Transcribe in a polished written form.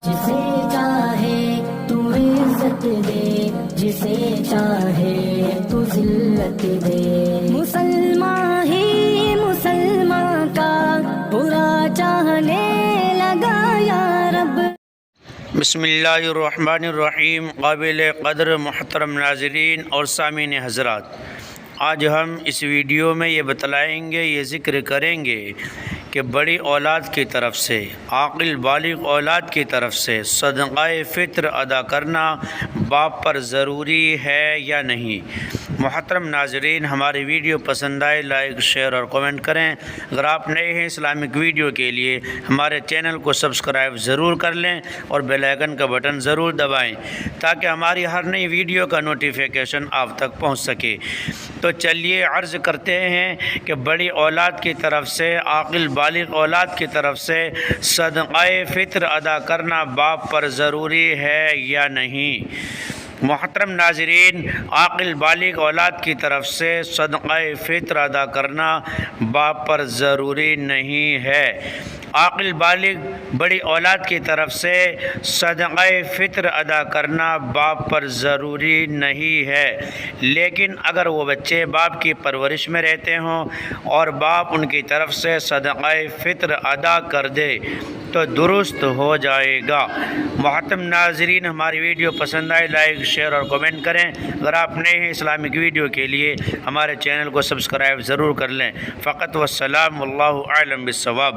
جسے چاہے تو عزت دے، جسے چاہے تو ذلت دے، مسلمان ہی مسلمان کا برا چاہنے لگا یا رب۔ بسم اللہ الرحمن الرحیم۔ قابل قدر محترم ناظرین اور سامعین حضرات، آج ہم اس ویڈیو میں یہ بتلائیں گے، یہ ذکر کریں گے کہ بڑی اولاد کی طرف سے، عاقل بالغ اولاد کی طرف سے صدقہ فطر ادا کرنا باپ پر ضروری ہے یا نہیں۔ محترم ناظرین، ہماری ویڈیو پسند آئے لائک شیئر اور کمنٹ کریں۔ اگر آپ نئے ہیں اسلامک ویڈیو کے لیے ہمارے چینل کو سبسکرائب ضرور کر لیں اور بیل آئیکن کا بٹن ضرور دبائیں تاکہ ہماری ہر نئی ویڈیو کا نوٹیفیکیشن آپ تک پہنچ سکے۔ تو چلیے عرض کرتے ہیں کہ بڑی اولاد کی طرف سے، عاقل بالغ اولاد کی طرف سے صدقہ فطر ادا کرنا باپ پر ضروری ہے یا نہیں۔ محترم ناظرین، عاقل بالغ اولاد کی طرف سے صدقہ فطر ادا کرنا باپ پر ضروری نہیں ہے۔ عاقل بالغ بڑی اولاد کی طرف سے صدقہ فطر ادا کرنا باپ پر ضروری نہیں ہے، لیکن اگر وہ بچے باپ کی پرورش میں رہتے ہوں اور باپ ان کی طرف سے صدقہ فطر ادا کر دے تو درست ہو جائے گا۔ محترم ناظرین، ہماری ویڈیو پسند آئے لائک شیئر اور کمنٹ کریں۔ اگر آپ نئے ہیں اسلامک ویڈیو کے لیے ہمارے چینل کو سبسکرائب ضرور کر لیں۔ فقط والسلام، واللہ اعلم بالصواب۔